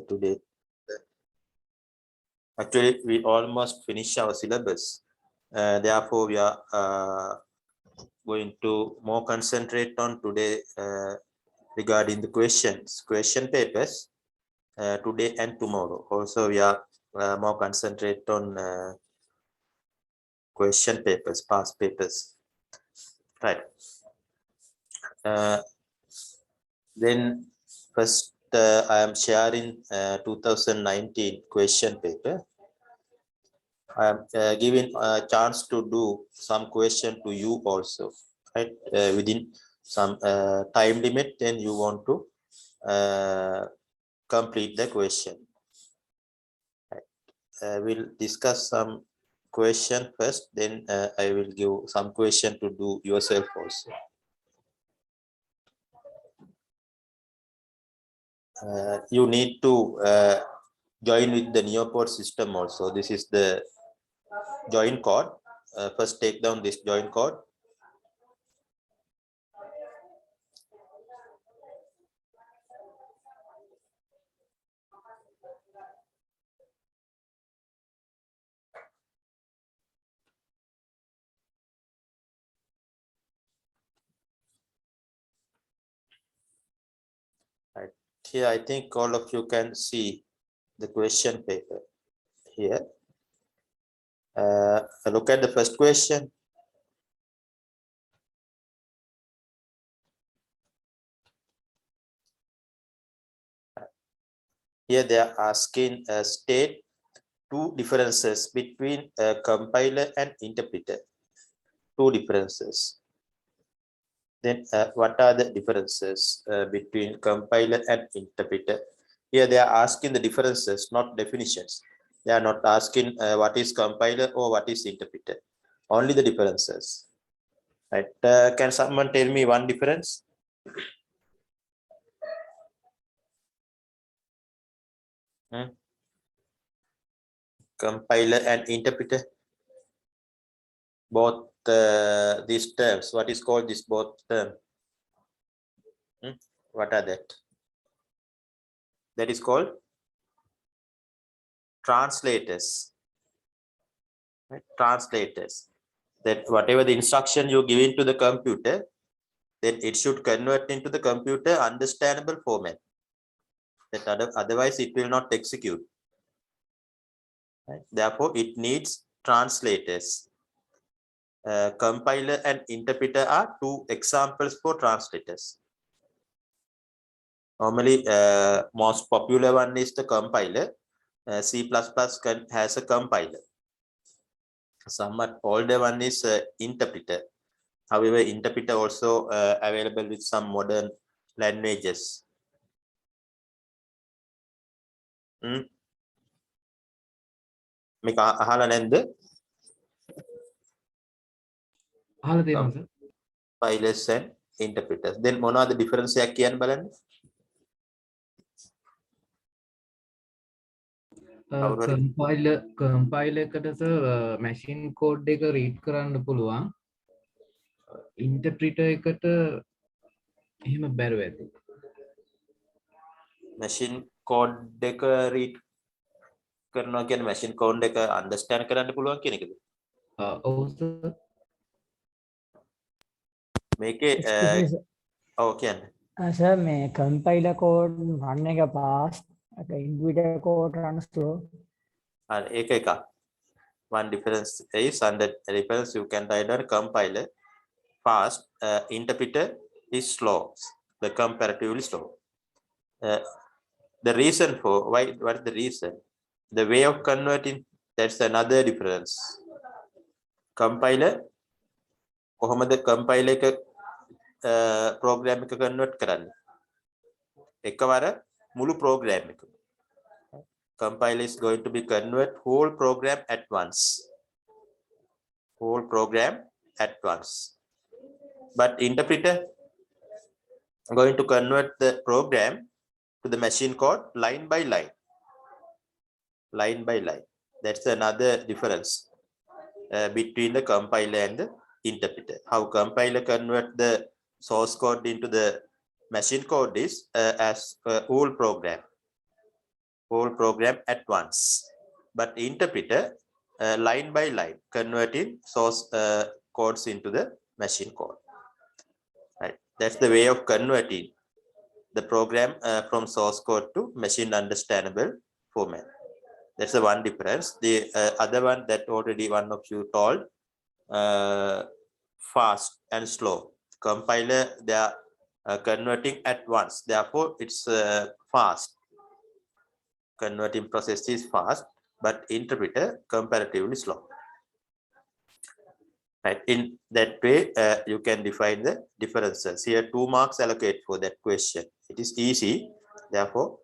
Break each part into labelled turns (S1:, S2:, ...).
S1: today. Actually, we almost finished our syllabus. Therefore, we are going to more concentrate on today regarding the question papers today and tomorrow. Also, we are more concentrate on question papers, past papers. Right. Then first, I am sharing 2019 question paper. I am giving a chance to do some question to you also, right? Within some time limit, then you want to complete the question. Right. We'll discuss some question first, then I will give some question to do yourself also. You need to join with the Neopod system also. This is the join code. First take down this join code. Right. Here, I think all of you can see the question paper here. Look at the first question. Here they are asking state two differences between compiler and interpreter. Two differences. Then what are the differences between compiler and interpreter? Here they are asking the differences, not definitions. They are not asking what is compiler or what is interpreter. Only the differences. Right? Can someone tell me one difference? Compiler and interpreter. Both these terms. What is called this both term? What are that? That is called translators. Right? Translators. That whatever the instruction you give into the computer, then it should convert into the computer understandable format. That otherwise it will not execute. Right? Therefore, it needs translators. Compiler and interpreter are two examples for translators. Normally, most popular one is the compiler. C++ has a compiler. Somewhat older one is interpreter. However, interpreter also available with some modern languages. මේක අහලා නැද්ද?
S2: අහලා තියෙනවා sir.
S1: Compilers and interpreters. Then මොනවද difference එකක් කියන්න බලන්න.
S2: කම්පයිලර් එකට සර් මැෂින් කෝඩ් එක රීඩ් කරන්න පුළුවන්. ඉන්ටර්ප්‍රිටර් එකට එහෙම බැරුව ඇති.
S1: machine code එක read කරනවා කියන්නේ machine code එක understand කරන්න පුළුවන් කියන එකද?
S2: ඔව් සර්.
S1: මේකේ ඔව් කියන්නේ.
S3: සර් මේ compiler code run එක fast, interpreter code run slow.
S1: ඒක එකක්. One difference is under difference you can write down compiler fast, interpreter is slow, the comparatively slow. The reason for why, what is the reason? The way of converting, that's another difference. Compiler කොහොමද compiler එක program එක convert කරන්නේ? එකවර මුළු program එක. Compiler is going to be convert whole program at once. Whole program at once. But interpreter going to convert the program to the machine code line by line. Line by line. That's another difference between the compiler and the interpreter. How compiler convert the source code into the machine code is as a whole program. whole program at once. But interpreter, line by line, converting source codes into the machine code. Right. That's the way of converting the program from source code to machine understandable format. That's the one difference. The other one that already one of you told, fast and slow. Compiler, they are converting at once. Therefore, it's fast. Converting process is fast, but interpreter comparatively slow. Right. In that way, you can define the differences. Here, 2 marks allocate for that question. It is easy. Therefore,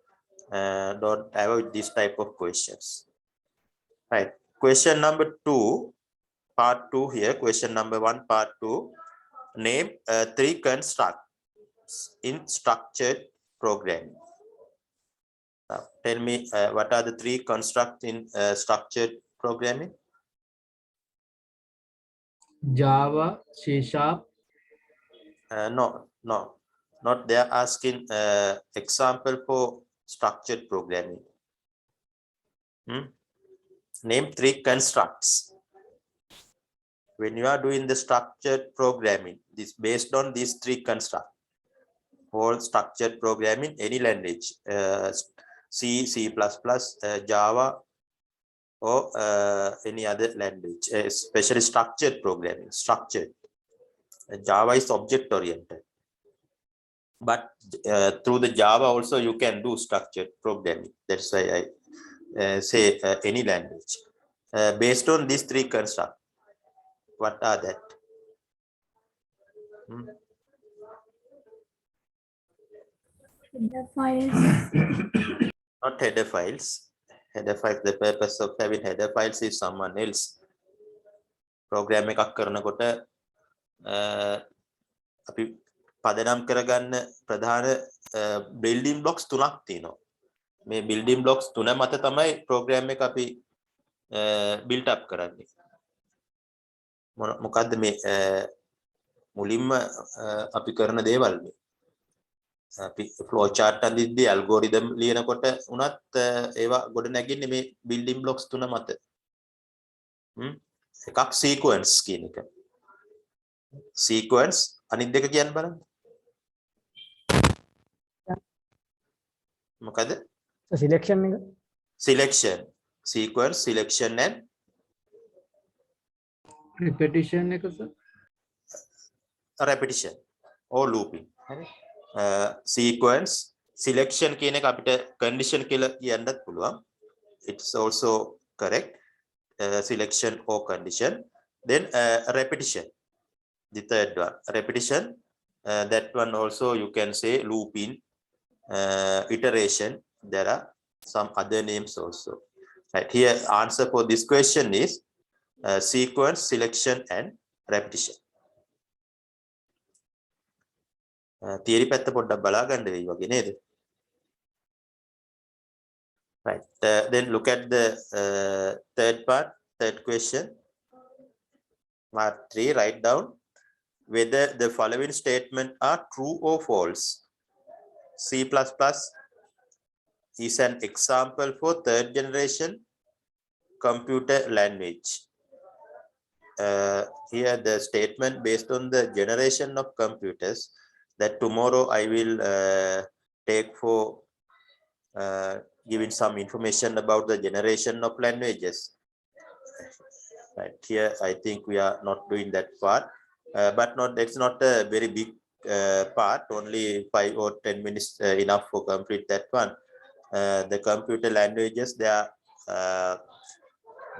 S1: don't avoid this type of questions. Right. Question number 2, part 2 here. Question number 1, part 2. Name 3 constructs in structured programming. Now, tell me what are the 3 constructs in structured programming?
S2: Java, C#.
S1: No, not they are asking example for structured programming. Name 3 constructs. When you are doing the structured programming, this based on these 3 constructs. Whole structured programming, any language, C, C++, Java, or any other language, especially structured programming. Structured. Java is object oriented. But through the Java also you can do structured programming. That's why I say any language. Based on these 3 constructs, what are that?
S4: Header files.
S1: Not header files. Header files, the purpose of having header files is someone else. Program එකක් කරනකොට අපි පදනම් කරගන්න ප්‍රධාන building blocks 3ක් තියෙනවා. මේ building blocks 3 මත තමයි program එක අපි build up කරන්නේ. මොකද්ද මේ මුලින්ම අපි කරන දේවල් මේ. අපි flow chart අඳිද්දී algorithm ලියනකොට උනත් ඒවා ගොඩ නැගින්නේ මේ building blocks 3 මත. එකක් sequence කියන එක. Sequence අනිත් දෙක කියන්න බලන්න. මොකද?
S3: selection එක.
S1: Selection, sequence, selection and
S2: repetition එක sir.
S1: repetition or looping. Sequence, selection කියන එක අපිට condition කියලා කියන්නත් පුළුවන්. It's also correct. Selection or condition. Then repetition, the third one. Repetition, that one also you can say looping, iteration. There are some other names also. Right here, answer for this question is sequence, selection and repetition. Theory පැත්ත පොඩ්ඩක් බලා ගන්න වෙයි වගේ නේද? Right. Then look at the third part, third question. Part 3, write down whether the following statement are true or false. C++ is an example for 3rd generation computer language. Here the statement based on the generation of computers that tomorrow I will take for giving some information about the generation of languages. Right here, I think we are not doing that part, but that's not a very big part. Only 5 or 10 minutes enough for complete that one. The computer languages, they are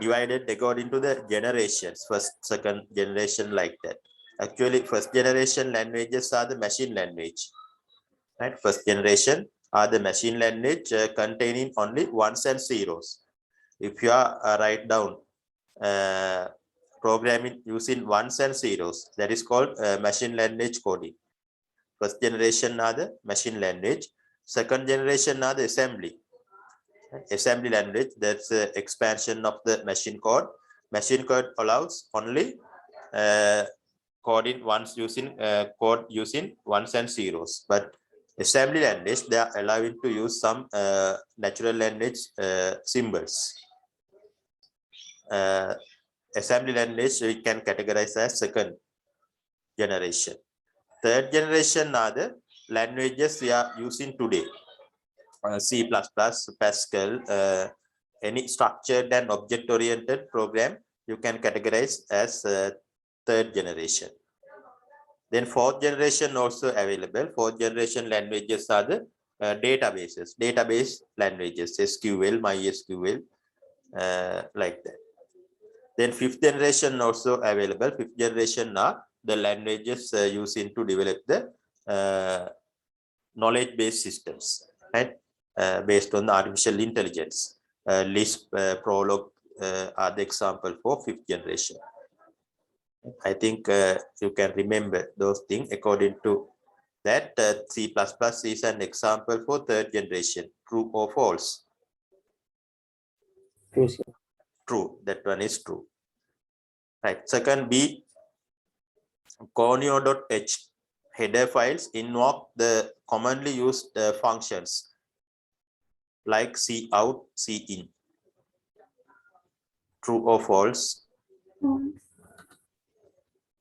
S1: divided according to the generations, first, second generation, like that. Actually, first generation languages are the machine language. Right, first generation are the machine language containing only ones and zeros. If you are write down programming using ones and zeros, that is called machine language coding. First generation are the machine language. Second generation are the assembly. Assembly language, that's expansion of the machine code. Machine code allows only coding once using code using ones and zeros. But Assembly language, they are allowing to use some natural language symbols. Assembly language we can categorize as second generation. Third generation are the languages we are using today. C++, Pascal, any structured and object-oriented program you can categorize as third generation. Then fourth generation also available. Fourth generation languages are the databases, database languages, SQL, MySQL, like that. Then fifth generation also available. Fifth generation are the languages using to develop the knowledge-based systems, right? Based on the artificial intelligence. Lisp, Prolog are the example for fifth generation. I think you can remember those things. According to that, C++ is an example for third generation. True or false?
S4: True, sir.
S1: True. That one is true. Right. Second, B, Conio.h header files invoke the commonly used functions like cout, cin. True or false?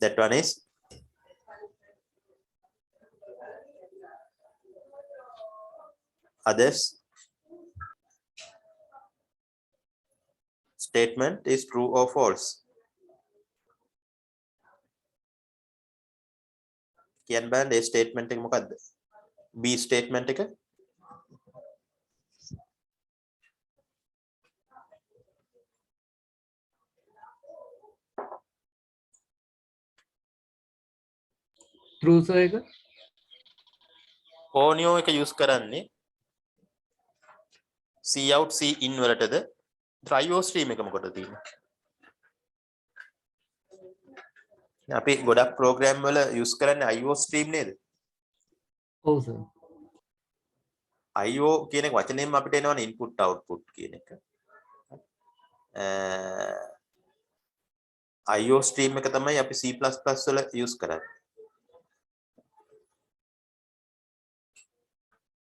S1: That one is others. Statement is true or false? Kian band a statement එක මොකක්ද? B statement එක?
S2: true sir එක
S1: Conio එක use කරන්නේ cout, cin වලටද? IOStream එක මොකටද තියෙන්නේ? අපි ගොඩක් program වල use කරන්නේ IOStream නේද?
S2: ඔව් sir
S1: IO කියන එක වචනයෙන්ම අපිට එනවනේ input output කියන එක. IOStream එක තමයි අපි C++ වල use කරන්නේ.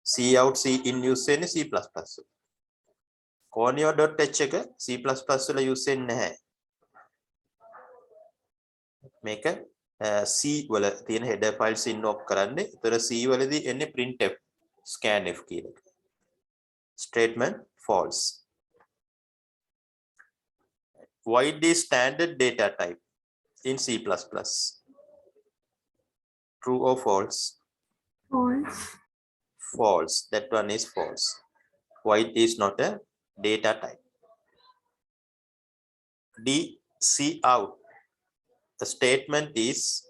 S1: cout, cin use වෙන්නේ C++ වල. Conio.h එක C++ වල use වෙන්නේ නැහැ. මේක C වල තියෙන header files invoke කරන්නේ. ඒතර C වලදී එන්නේ printf, scanf කියන එක. Statement false. Void is standard data type in C++. True or false?
S5: False.
S1: False. That one is false. Void is not a data type. D, cout. The statement is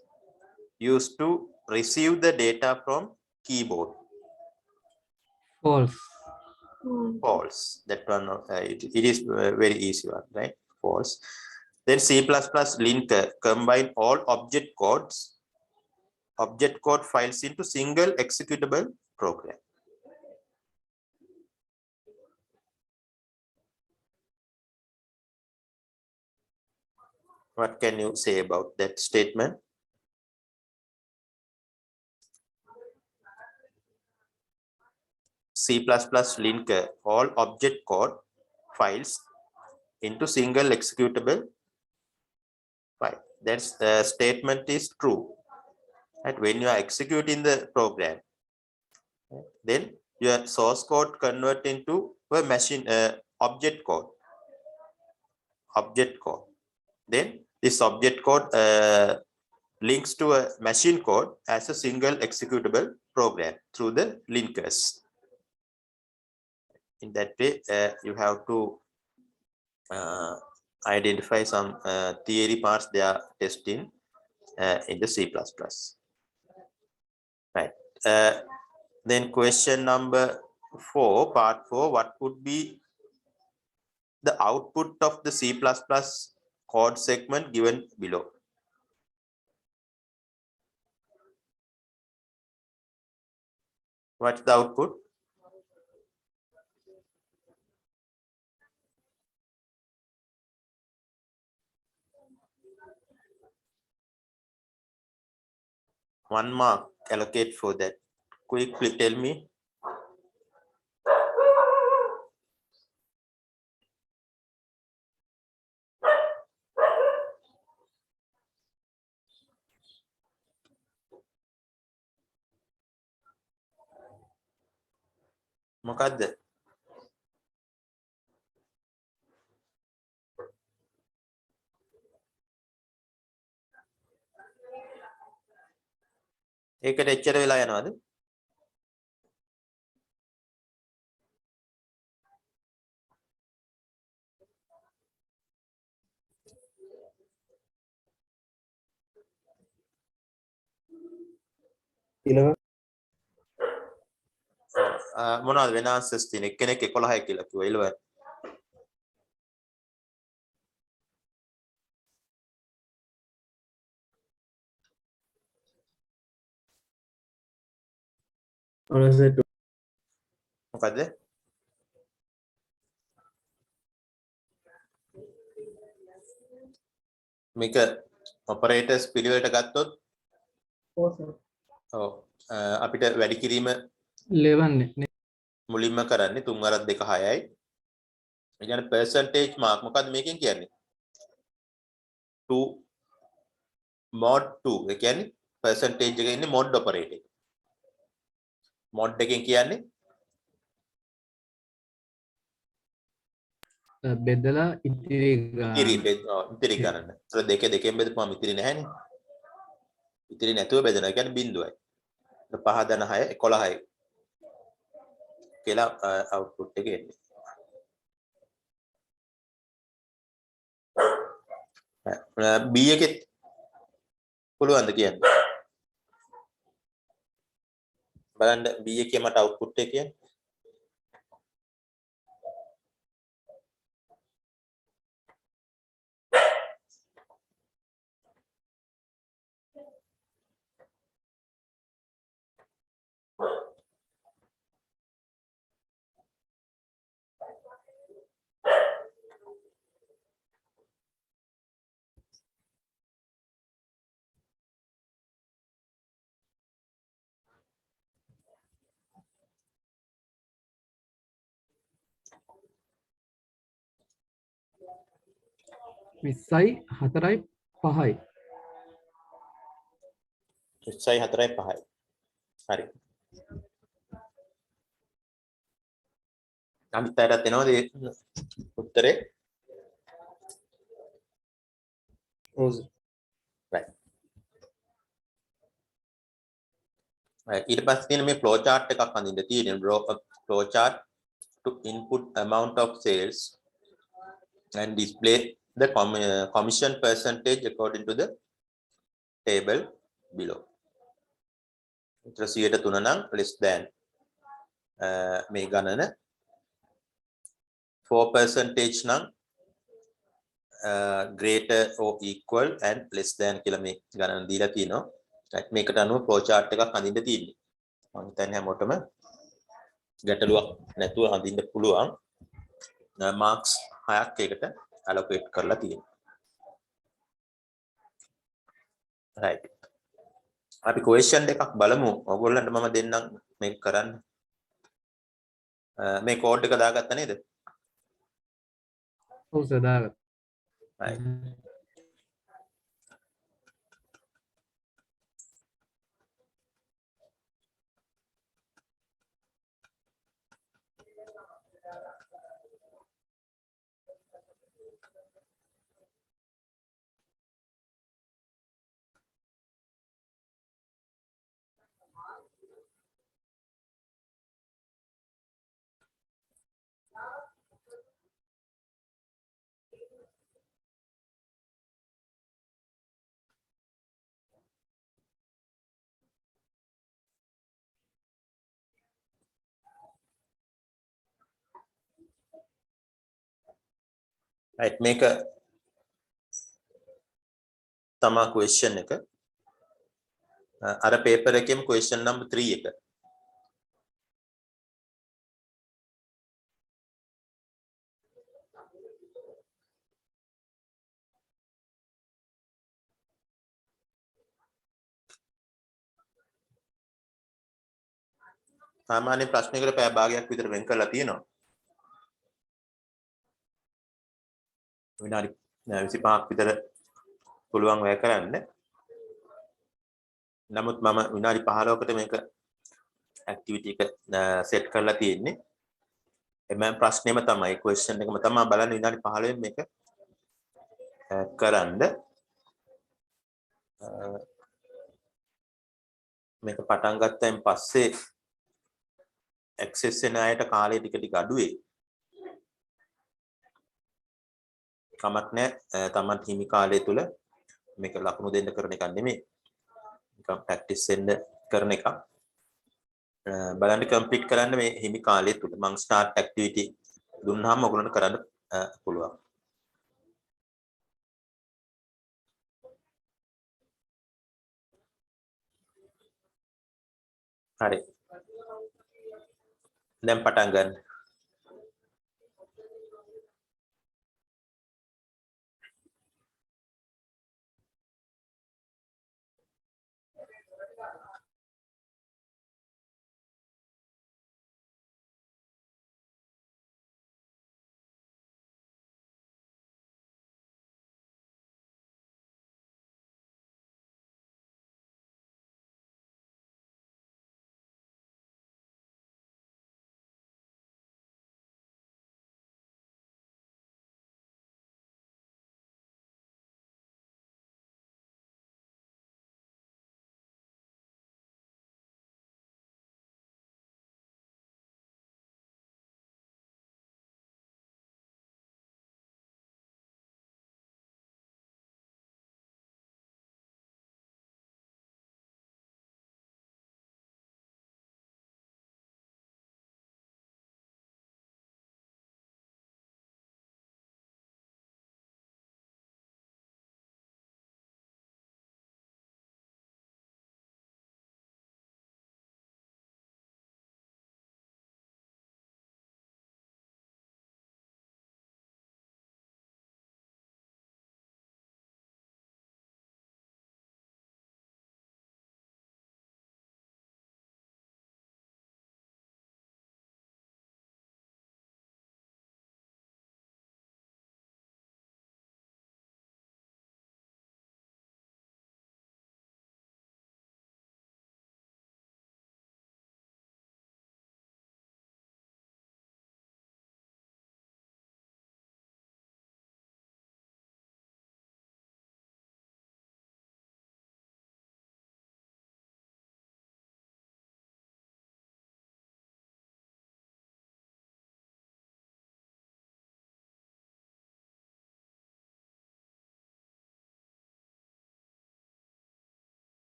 S1: used to receive the data from keyboard.
S2: false
S1: False. That one, it is very easy one, right? False. Then C++ linker combine all object code files into single executable program. What can you say about that statement? C++ linker all object code files into single executable file. That statement is true. And when you are executing the program, then your source code convert into a machine object code. Then this object code links to a machine code as a single executable program through the linkers. In that way, you have to identify some theory parts they are testing in the C++. Right. Then question number 4, part 4, what would be the output of the C++ code segment given below? What's the output? One mark allocate for that quickly tell me. මොකද්ද? ඒකට එච්චර වෙලා යනවද? මොනවද වෙන answers තියෙන්නේ? එක්කෙනෙක් 11යි කියලා කිව්වා 11. මොකද්ද? මේක ඔපරේටර්ස් පිළිවෙලට ගත්තොත් ඔව් අපිට වැඩි කිරීම
S2: 11 නේ.
S1: මුලින්ම කරන්නේ 3 වරක් 2 6යි. ඒ කියන්නේ percentage mark මොකද්ද මේකෙන් කියන්නේ? 2 mod 2. ඒ කියන්නේ percentage එක ඉන්නේ mod operator එක. mod එකෙන් කියන්නේ
S2: බෙදලා ඉතිරි
S1: ඉතිරි ගණන. ඒතර දෙකේ දෙකෙන් බෙදපුවම ඉතිරි නැහැනේ. ඉතිරි නැතුව බෙදනවා. ඒ කියන්නේ බිඳුවයි. 5 ධන 6 11යි. කියලා output එක එන්නේ. B එකෙත් පුළුවන්ද කියන්න? බලන්න B එකේ මට output එක කියන්නේ.
S2: විස්සයි 4යි 5යි
S1: 4යි 5යි. හරි. අනිත් අයටත් එනවද උත්තරේ? right. ඊට පස්සේ තියෙන මේ flow chart එකක් අඳින්න තියෙනවා. Flow chart to input amount of sales and display the commission percentage according to the table below. 3 නම් less than මේ ගණන 4% නම් greater or equal and less than කියලා මේ ගණන දීලා තියෙනවා. right මේකට අනුව flow chart එකක් අඳින්න තියෙන්නේ. මම හිතන්නේ හැමෝටම ගැටලුවක් නැතුව අඳින්න පුළුවන්. marks 6ක් ඒකට allocate කරලා තියෙනවා. right අපි question එකක් බලමු. ඔයගොල්ලන්ට මම දෙන්නම් මේක කරන්න. මේ කෝඩ් එක දාගත්තා නේද?
S2: ඔව් සදාගත්තා.
S1: right right මේක තමා question එක. අර paper එකේම question number 3 එක. සාමාන්‍ය ප්‍රශ්නයකට පැය භාගයක් විතර වෙන් කරලා තියෙනවා. විනාඩි 25ක් විතර පුළුවන් වැය කරන්න. නමුත් මම විනාඩි 15කට මේක ඇක්ටිවිටි එක සෙට් කරලා තියෙන්නේ. එමෙ ප්‍රශ්නේම තමයි ක්වෙස්චන් එකම තමයි බලන්න විනාඩි 15න් මේක කරන්න. මේක පටන් ගත්තයින් පස්සේ ඇක්සස් වෙන අයට කාලය ටික ටික අඩුවේ. කමක් නැහැ. Taman හිමි කාලය තුල මේක ලකුණු දෙන්න කරන එක නෙමෙයි. නිකන් ප්‍රැක්ටිස් වෙන්න කරන එක. බලන්න කම්ප්ලීට් කරන්න මේ හිමි කාලය තුල. මම ස්ටාර්ට් ඇක්ටිවිටි දුන්නාම ඔයගොල්ලන්ට කරන්න පුළුවන්. හරි. දැන් පටන් ගන්න.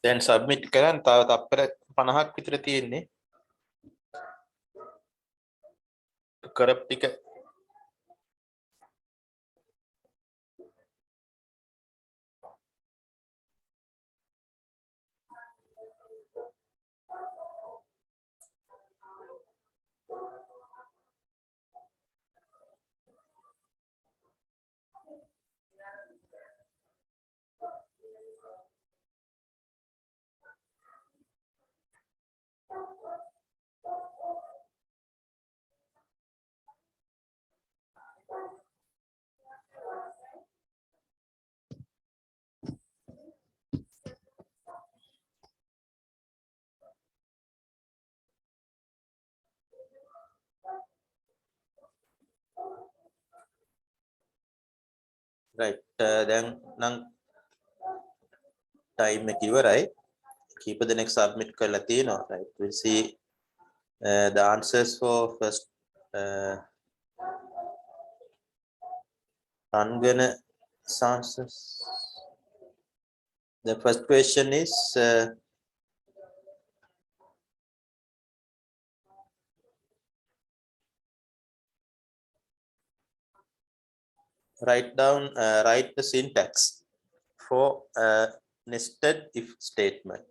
S1: දැන් සබ්මිට් කරන් තව තප්පර 50ක් විතර තියෙන්නේ. කරප් ටික right දැන් නම් time එක ඉවරයි. keep the next submit කරලා තියෙනවා. right we'll see the answers for first Rangana answers. The first question is write the syntax for nested if statement.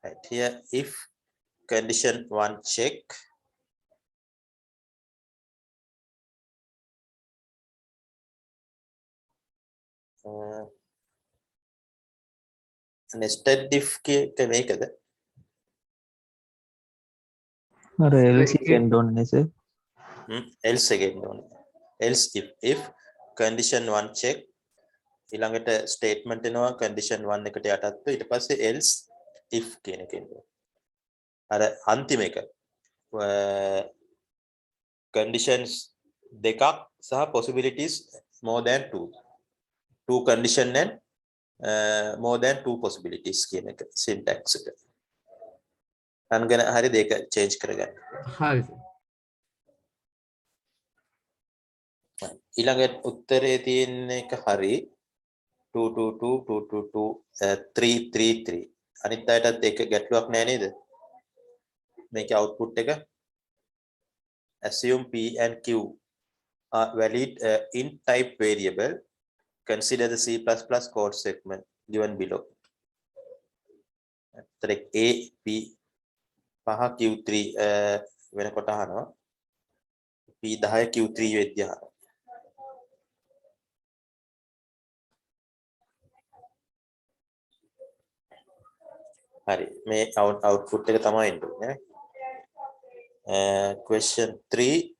S1: Right here, if condition 1 check, nested if එක මේකද?
S4: else second on sir.
S1: Else again only. Else if condition 1 check ඊළඟට statement එනවා condition 1 එකට යටත්ව ඊට පස්සේ else if කියන එක එනවා. අර අන්තිම එක conditions දෙකක් සහ possibilities more than 2 condition and more than 2 possibilities කියන එක syntax එක. අන්ගන හරි දෙක change කරගන්න.
S2: හරි සර්.
S1: ඊළඟ උත්තරේ තියෙන එක හරි 222 333 අනිත් අයටත් ඒක ගැටලුවක් නෑ නේද? මේකේ output එක assume p and q are valid int type variable, consider the C++ code segment given below. a p පහ q3 වෙනකොට අහනවා p 10 q3 වෙද්දී අහනවා. හරි මේ output එක තමයි එන්නේ. Question 3,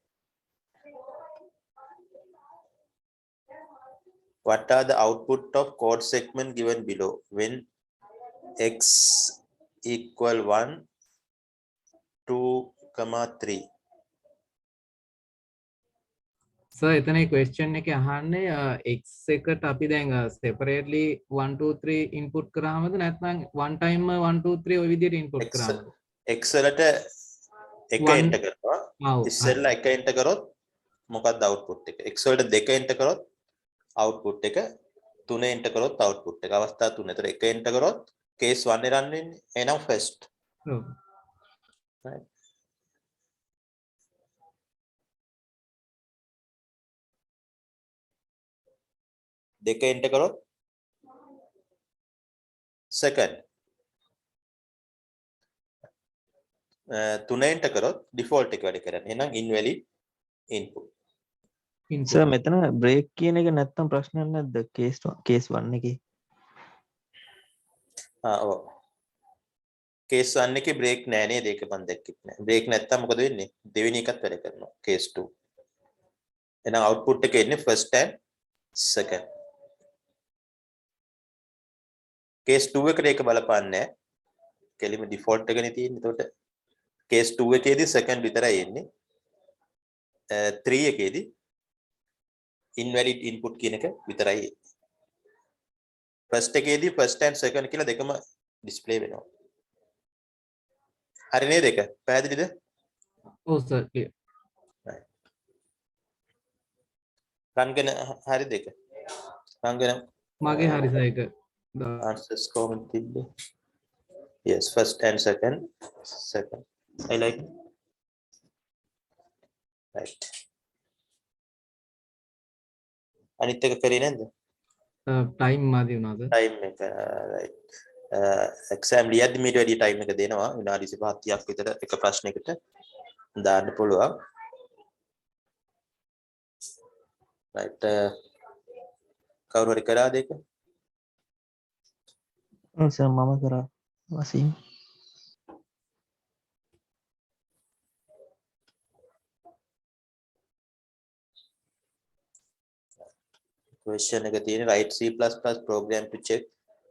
S1: what are the output of code segment given below when x equal 1 2, 3?
S2: Sir එතන question එකේ අහන්නේ x එකට අපි දැන් separately 1 2 3 input කරාමද නැත්නම් one time 1 2 3 ඔය විදිහට input කරාමද?
S1: x වලට එක enter කරනවා. ඉස්සෙල්ලා එක enter කරොත් මොකක්ද output එක? x වලට දෙක enter කරොත් output එක, 3 enter කරොත් output එක. අවස්ථා 3. ඒතර එක enter කරොත් case 1 එක run වෙන්නේ. එහෙනම් first.
S2: ඔව්.
S1: right. දෙක enter කරොත් second. 3 enter කරොත් default එක වැඩ කරන්නේ. එහෙනම් invalid input.
S4: සර් මෙතන break කියන එක නැත්තම් ප්‍රශ්නයක් නැද්ද case 1 එකේ?
S1: ඔව්. case 1 එකේ break නෑ නේද? ඒක මම දැක්කෙත් නෑ. break නැත්තම් මොකද වෙන්නේ? දෙවෙනි එකත් වැඩ කරනවා. case 2. එහෙනම් output එක එන්නේ first and second. case 2 එකට ඒක බලපාන්නේ නෑ. කෙලිම default එකනේ තියෙන්නේ. එතකොට case 2 එකේදී second විතරයි එන්නේ. 3 එකේදී invalid input කියන එක විතරයි එන්නේ. first එකේදී first and second කියලා දෙකම display වෙනවා. හරි නේද ඒක? පැහැදිලිද?
S2: ඔව් සර් clear.
S1: රංගන හරි දෙක. රංගන
S2: මගේ හරි සර් ඒක the
S1: answers common තිබ්බේ. Yes, first and second. I like it. Right. අනිත් එක කරේ නැද්ද?
S2: time මදි වුණාද?
S1: time එක right. exam ලියද්දි මීට වැඩි time එක දෙනවා. විනාඩි 25 30ක් විතර එක ප්‍රශ්නයකට දාන්න පුළුවන්. right. කවුරු හරි කරාද ඒක?
S4: සර් මම කරා වසීම්.
S1: question එක තියෙන්නේ write C++ program to check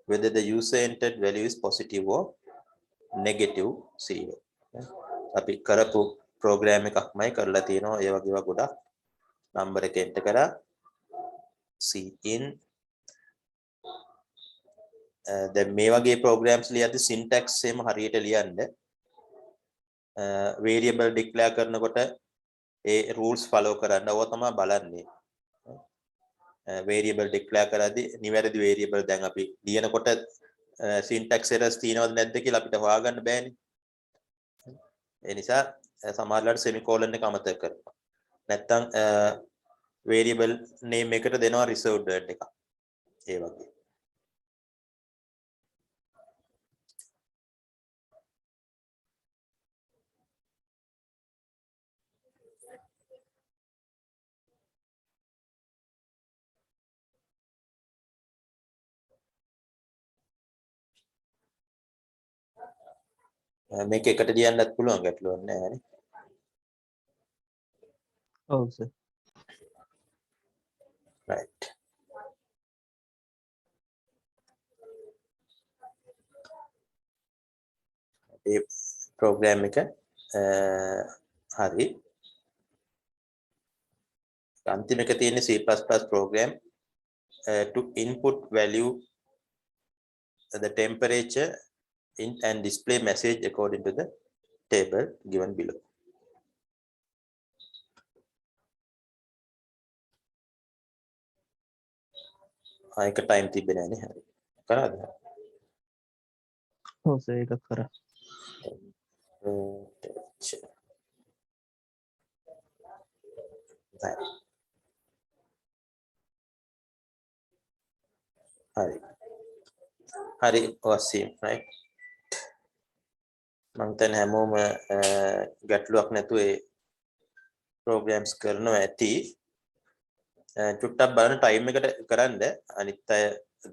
S1: whether the user entered value is positive or negative 0. අපි කරපු program එකක්මයි කරලා තියෙනවා. ඒ වගේ ඒවා ගොඩක් number එක enter කරා C in දැන් මේ වගේ programs ලියද්දි syntax එකම හරියට ලියන්න variable declare කරනකොට ඒ rules follow කරන්න ඕවා තමයි බලන්නේ. variable declare කරද්දී නිවැරදි variable දැන් අපි ලියනකොට syntax errors තියෙනවද නැද්ද කියලා අපිට හොයාගන්න බෑනේ. ඒ නිසා සමහරවිට semicolon එක අමතක කරනවා. නැත්තම් variable name එකට දෙනවා reserved word එකක්. ඒ වගේ. මේක එකට ලියන්නත් පුළුවන් ගැටලුවක් නැහැ නේ.
S4: ඔව් සර්.
S1: right. ඒ program එක හරි. අන්තිම එක තියෙන්නේ C++ program to input value the temperature in and display message according to the table given below. ඒක time තිබ්බේ නැහැ නේ. හරි. කරාද?
S4: ඔව් සර් ඒක කරා. හරි. හරි වසීම් right. මම දැන් හැමෝම ගැටලුවක් නැතුව ඒ programs කරනවා ඇති. චුට්ටක් බලන්න time එකට කරන්න. අනිත් අය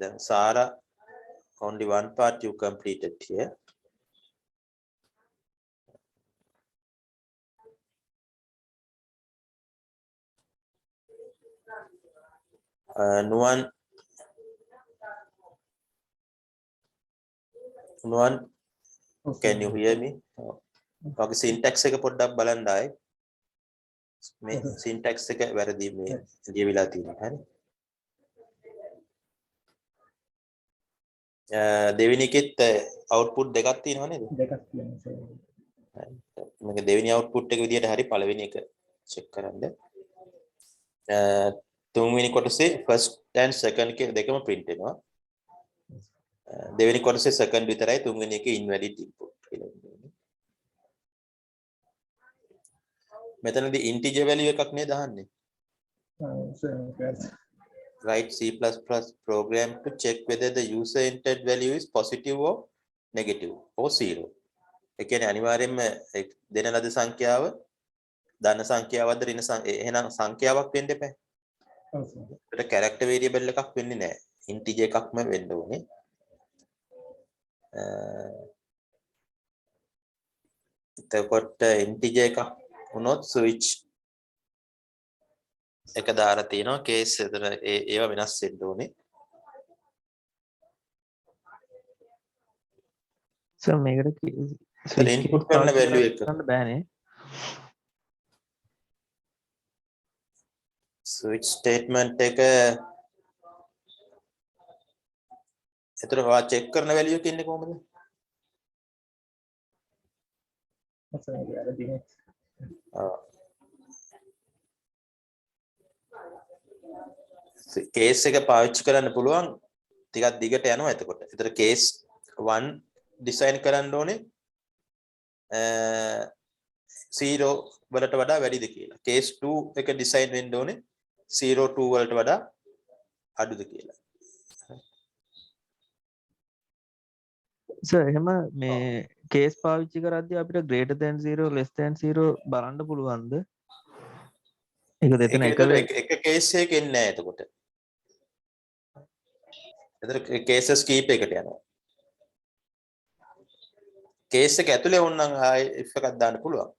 S4: දැන් සාරා only one part you completed here. Nuwan can you hear me? ඔගේ syntax එක පොඩ්ඩක් බලන්න ආයේ. මේ syntax එක වැරදි මේ ලියවිලා තියෙනවා හරි. දෙවෙනි එකෙත් output දෙකක් තියෙනවා නේද?
S3: දෙකක් තියෙනවා සර්.
S1: මේක දෙවෙනි output එක විදියට හරි පළවෙනි එක check කරන්න. තුන්වෙනි කොටසේ first and second එක දෙකම print වෙනවා. දෙවෙනි කොටසේ second විතරයි තුන්වෙනි එකේ invalid input කියලා ඉන්නේ. මෙතනදී integer value එකක් නේද අහන්නේ? Write C++ program to check whether the user entered value is positive or negative or 0. ඒ කියන්නේ අනිවාර්යයෙන්ම දෙන ලද සංඛ්‍යාව ධන සංඛ්‍යාවක්ද ඍණ එහෙනම් සංඛ්‍යාවක් වෙන්න එපා. ඔව් සර්. ඒකට character variable එකක් වෙන්නේ නැහැ. integer එකක්ම වෙන්න ඕනේ. එතකොට integer එකක් වුණොත් switch එක දාලා තියෙනවා case එතන ඒවා වෙනස් වෙන්න ඕනේ.
S4: සර් මේකට
S1: input කරන value එක
S4: ගන්න බෑනේ.
S1: switch statement එක එතන ඔයා check කරන value එක ඉන්නේ කොහමද? case එක පාවිච්චි කරන්න පුළුවන්
S4: ටිකක් දිගට යනවා එතකොට. ඒතර case 1 design කරන්න ඕනේ 0 වලට වඩා වැඩිද කියලා. case 2 එක design වෙන්න ඕනේ 0 2 වලට වඩා අඩුද කියලා.
S5: සර් එහෙම මේ කේස් පාවිච්චි කරද්දී අපිට greater than 0 less than 0 බලන්න පුළුවන්ද? ඒක දෙතන
S4: එක case එකක එන්නේ නැහැ එතකොට. එතන cases කීප එකට යනවා. case එක ඇතුලේ වුණනම් ආයි if එකක් දාන්න පුළුවන්.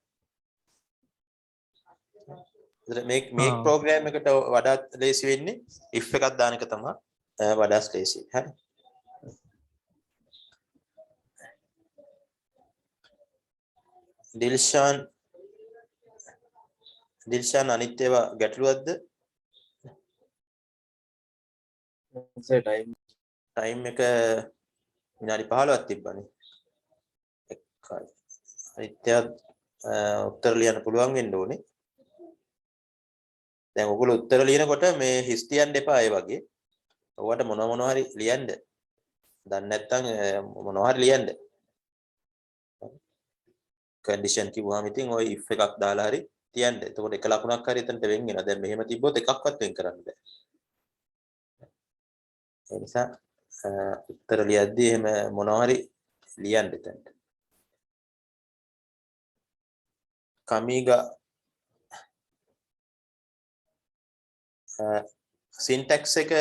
S4: එතන මේ program එකට වඩා ලේසි වෙන්නේ if එකක් දාන එක තමයි වඩා ලේසි. හරි. දිල්ෂාන් අනිත් ඒවා ගැටලුවක්ද?
S1: සර් ටයිම්
S4: ටයිම් එක විනාඩි 15ක් තිබ්බනේ. එකයි. අනිත්‍යත් උත්තර ලියන්න පුළුවන් වෙන්න ඕනේ. දැන් ඔයගොල්ලෝ උත්තර ලියනකොට මේ හිස් තියන්න එපා ඒ වගේ. ඔයාලට මොනවා හරි ලියන්න. දන්නේ නැත්නම් මොනවා හරි ලියන්න. කන්ඩිෂන් කිව්වම ඉතින් ඔය if එකක් දාලා හරි තියන්න. එතකොට එක ලකුණක් හරි එතනට වෙන් වෙනවා. දැන් මෙහෙම තිබ්බොත් එකක්වත් වෙන් කරන්න බෑ. ඒ නිසා උත්තර ලියද්දී එහෙම මොනවා හරි ලියන්න එතනට. කමීගා syntax එක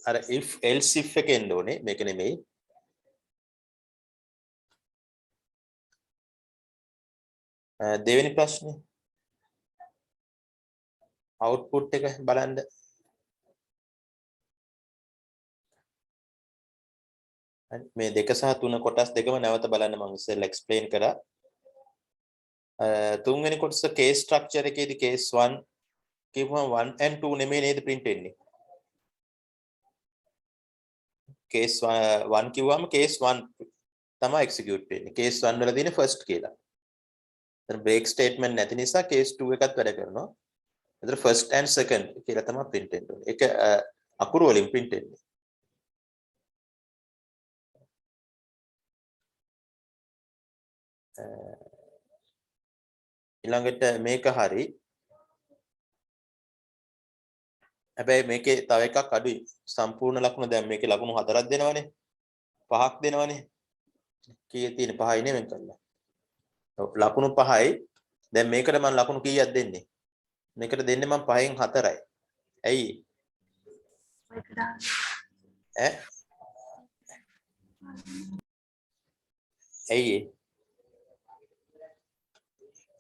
S4: අර if else if එක එන්න ඕනේ. මේක නෙමෙයි. දෙවෙනි ප්‍රශ්නේ output එක බලන්න. මේ 2 සහ 3 කොටස් දෙකම නැවත බලන්න මම ඉස්සෙල්ලා explain කරා. තුන්වෙනි කොටස case structure එකේදී case 1 කියපුවම 1 and 2 නෙමෙයි නේද print වෙන්නේ. case 1 කිව්වම case 1 තමයි execute වෙන්නේ. case 1 වල තියෙන first කියලා. එතන break statement නැති නිසා case 2 එකත් වැඩ කරනවා. එතන first and second කියලා තමයි print වෙන්නේ. ඒක අකුරු වලින් print වෙන්නේ. ඊළඟට මේක හරි. හැබැයි මේකේ තව එකක් අඩුයි. සම්පූර්ණ ලකුණ දැන් මේකේ ලකුණු 4ක් දෙනවනේ. 5ක් දෙනවනේ. කීයේ තියෙන 5යි නෙමෙයි කරලා. ලකුණු 5යි. දැන් මේකට මම ලකුණු කීයක් දෙන්නේ? මේකට දෙන්නේ මම 5න් 4යි. ඇයි? ඇයි?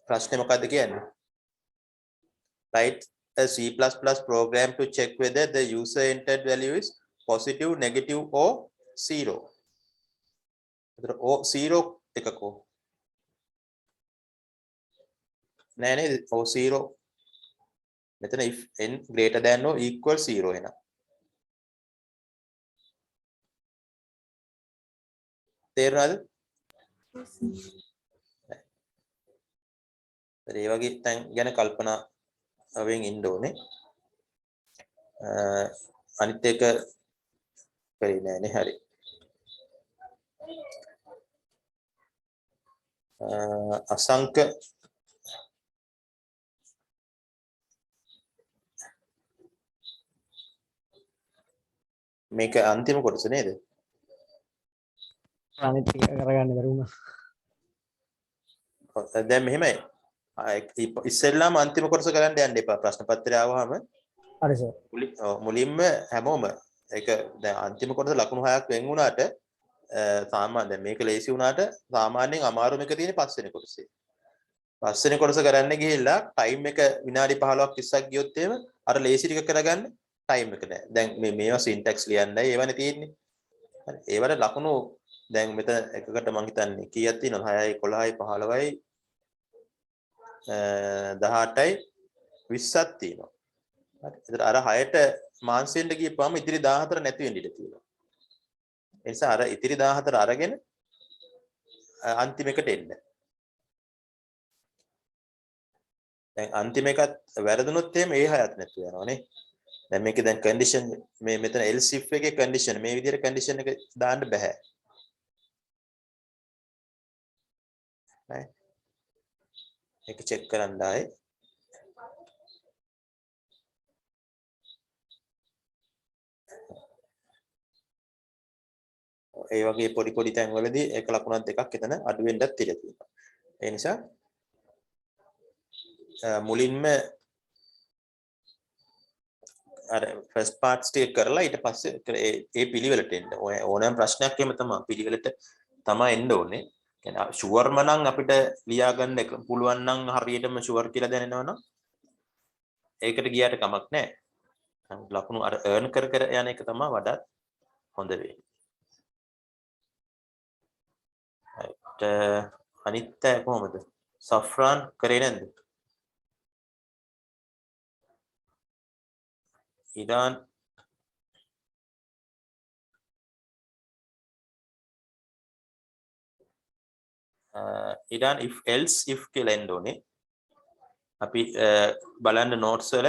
S4: ප්‍රශ්නේ මොකද්ද කියන්නේ? Write a C++ program to check whether the user entered value is positive, negative or 0. එතන o 0 එකකෝ. නෑ නේද? o 0. මෙතන if n greater than or equal 0 එනවා. තේරුණාද? ඒ වගේ තැන් ගැන කල්පනාවෙන් ඉන්න ඕනේ. අනිත් එක කරේ නෑනේ හරි. අසංක මේක අන්තිම කොටස නේද?
S3: අනිත් ටික කරගන්න බැරි වුණා.
S4: දැන් මෙහෙමයි. ඉස්සෙල්ලාම අන්තිම කොටස කරන්න යන්න එපා. ප්‍රශ්න පත්‍රය ආවම
S3: හරි සර්.
S4: මුලින්ම හැමෝම ඒක දැන් අන්තිම කොටස ලකුණු 6ක් වෙන් වුණාට සාමාන්‍ය දැන් මේක ලේසි වුණාට සාමාන්‍යයෙන් අමාරුම එක තියෙන්නේ පස්වෙනි කොටසේ. පස්වෙනි කොටස කරන්න ගිහිල්ලා ටයිම් එක විනාඩි 15ක් 20ක් ගියොත් එහෙම අර ලේසි ටික කරගන්න ටයිම් එක නැහැ. දැන් මේවා සින්ටැක්ස් ලියන්නයි ඒවනේ තියෙන්නේ. හරි. ඒවට ලකුණු දැන් මෙතන එකකට මම හිතන්නේ කීයක් තියෙනවද? 6යි 11යි 15යි 18යි 20ක් තියෙනවා. හරි. ඒතර අර 6ට මාන්සෙන්ඩ ගියපුවම ඉතිරි 14 නැති වෙන්න ඉඩ තියෙනවා. ඒ නිසා අර ඉතිරි 14 අරගෙන අන්තිම එකට එන්න. දැන් අන්තිම එකත් වැරදුනොත් එහෙම ඒ 6ත් නැතු වෙනවා නේ. දැන් මේකේ දැන් condition මේ මෙතන else if එකේ condition මේ විදිහට condition එක දාන්න බෑ. right ඒක check කරන්න ආයේ. ඒ වගේ පොඩි පොඩි තැන් වලදී එක ලකුණක් දෙකක් එතන අඩු වෙන්නත් ඉඩ තියෙනවා. ඒ නිසා මුලින්ම අර ෆස්ට් පාර්ට්ස් ටික කරලා ඊට පස්සේ ඒ පිළිවෙලට එන්න ඕනෑම ප්‍රශ්නයක් එහෙම තමයි පිළිවෙලට තමයි එන්න ඕනේ. කියන්නේ ෂුවර්ම නම් අපිට ලියා ගන්න එක පුළුවන් නම් හරියටම ෂුවර් කියලා දැනෙනවනම් ඒකට ගියාට කමක් නැහැ. ලකුණු අර earn කර කර යන එක තමයි වඩාත් හොඳ වෙන්නේ. අනිත් කොහොමද? සෆ්රාන් කරේ නැද්ද? Iran Iran if else if කියලා එන්න ඕනේ. අපි බලන්න notes වල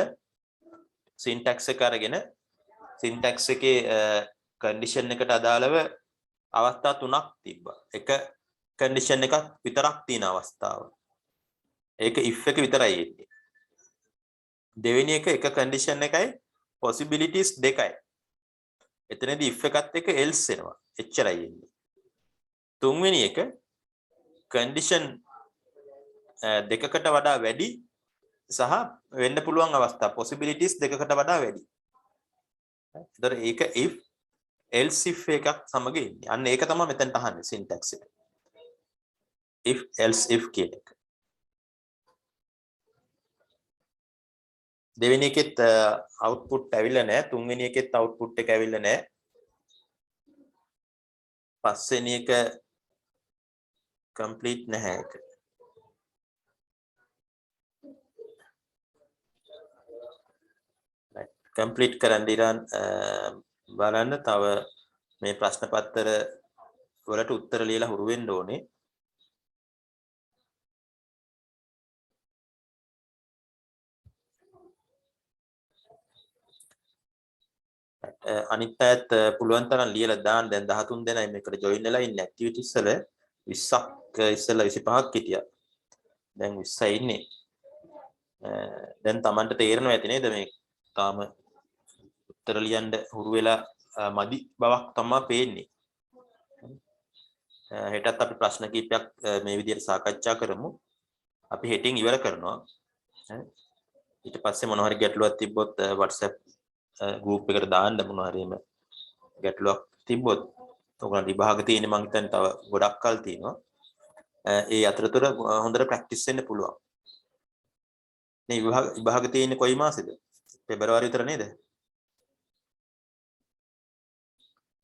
S4: syntax එක අරගෙන syntax එකේ condition එකට අදාළව අවස්ථා තුනක් තිබ්බා. එක condition එකක් විතරක් තියෙන අවස්ථාව. ඒක if එක විතරයි එන්නේ. දෙවෙනි එක condition එකයි possibilities දෙකයි. එතනදී if එකත් එක්ක else එනවා. එච්චරයි එන්නේ. තුන්වෙනි එක condition දෙකකට වඩා වැඩි සහ වෙන්න පුළුවන් අවස්ථා possibilities දෙකකට වඩා වැඩි. ඒතර ඒක if else if එකක් සමග ඉන්නේ. අන්න ඒක තමයි මෙතනට අහන්නේ syntax එක. if else if කියන එක. දෙවෙනි එකෙත් output ඇවිල්ලා නැහැ. තුන්වෙනි එකෙත් output එක ඇවිල්ලා නැහැ. පස්වෙනි එක complete නැහැ ඒක. complete කරන්න ඉරන් බලන්න තව මේ ප්‍රශ්න පත්‍ර වලට උත්තර ලියලා හුරු වෙන්න ඕනේ. අනිත් අයත් පුළුවන් තරම් ලියලා දාන්න. දැන් 13 දෙනයි මේකට join වෙලා ඉන්නේ. activities වල 20ක් ඉස්සෙල්ලා 25ක් හිටියා. දැන් 20යි ඉන්නේ. දැන් Tamanට තේරෙනවා ඇති නේද මේ තාම උත්තර ලියන්න හුරු වෙලා මදි බවක් තමයි පේන්නේ. හෙටත් අපි ප්‍රශ්න කිහිපයක් මේ විදිහට සාකච්ඡා කරමු. අපි හෙටින් ඉවර කරනවා. ඊට පස්සේ මොනවා හරි ගැටලුවක් තිබ්බොත් WhatsApp group එකට දාන්න මොනවා හරි මේ ගැටලුවක් තිබ්බොත් ඔයගොල්ලෝ විභාග තියෙන්නේ මං හිතන්නේ තව ගොඩක් කල් තියෙනවා. ඒ අතරතුර හොඳට ප්‍රැක්ටිස් වෙන්න පුළුවන්. මේ විභාග තියෙන්නේ කොයි මාසෙද? පෙබරවාරි විතර නේද?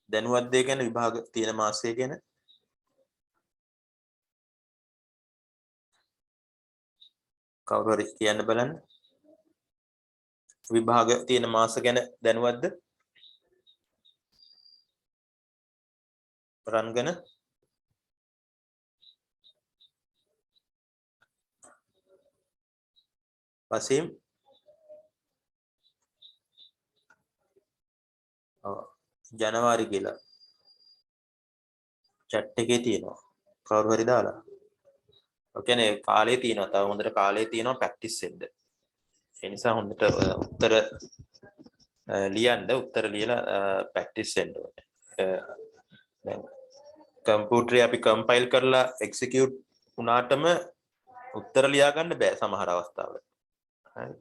S4: දැනුවත් දෙය ගැන විභාග තියෙන මාසය ගැන කවුරු හරි කියන්න බලන්න. විභාග තියෙන මාස ගැන දැනුවත්ද? රන්ගන වසීම් ජනවාරි කියලා chat එකේ තියෙනවා. කවුරු හරි දාලා. ඔය කියන්නේ කාලේ තියෙනවා. තව හොඳට කාලේ තියෙනවා ප්‍රැක්ටිස් වෙන්න. ඒ නිසා හොඳට උත්තර ලියන්න උත්තර ලියලා ප්‍රැක්ටිස් වෙන්න ඕනේ. දැන් කම්පියුටරේ අපි කම්පයිල් කරලා එක්සිකියුට් වුණාටම උත්තර ලියා ගන්න බෑ සමහර අවස්ථාවල. හරි.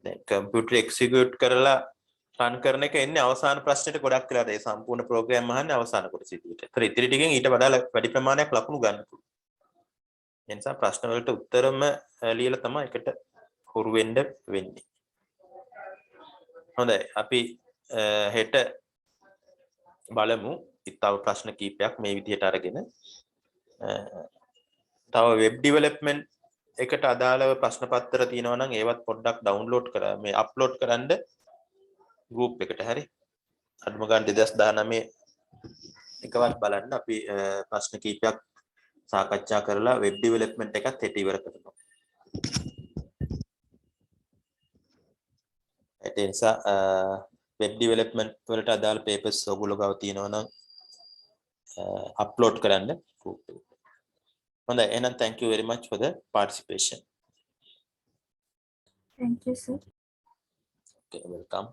S4: දැන් කම්පියුටරේ එක්සිකියුට් කරලා රන් කරන එක එන්නේ අවසාන ප්‍රශ්නෙට ගොඩක් වෙලාට ඒ සම්පූර්ණ ප්‍රෝග්‍රෑම් අහන්නේ අවසාන කොටස විදියට. ඒතර ඉතිරි ටිකෙන් ඊට වඩා වැඩි ප්‍රමාණයක් ලකුණු ගන්න පුළුවන්. ඒ නිසා ප්‍රශ්න වලට උත්තරම ලියලා තමයි එකට හුරු වෙන්න වෙන්නේ. හොඳයි අපි හෙට බලමු. තව ප්‍රශ්න කීපයක් මේ විදිහට අරගෙන තව වෙබ් ඩෙවලොප්මන්ට් එකට අදාළව ප්‍රශ්න පත්‍ර තියෙනවා නම් ඒවත් පොඩ්ඩක් ඩවුන්ලෝඩ් කරලා මේ අප්ලෝඩ් කරන්න group එකට. හරි. අඩුම ගන්න 2019 එකවත් බලන්න. අපි ප්‍රශ්න කීපයක් සාකච්ඡා කරලා වෙබ් ඩෙවලොප්මන්ට් එකත් හෙට ඉවර කරනවා.
S1: ඒ නිසා web development වලට අදාළ papers ඔයගොල්ලෝ ගාව තියෙනවා නම් upload කරන්න group එකට. හොඳයි එහෙනම් thank you very much for the participation.
S6: Thank you, sir.
S1: Okay, welcome.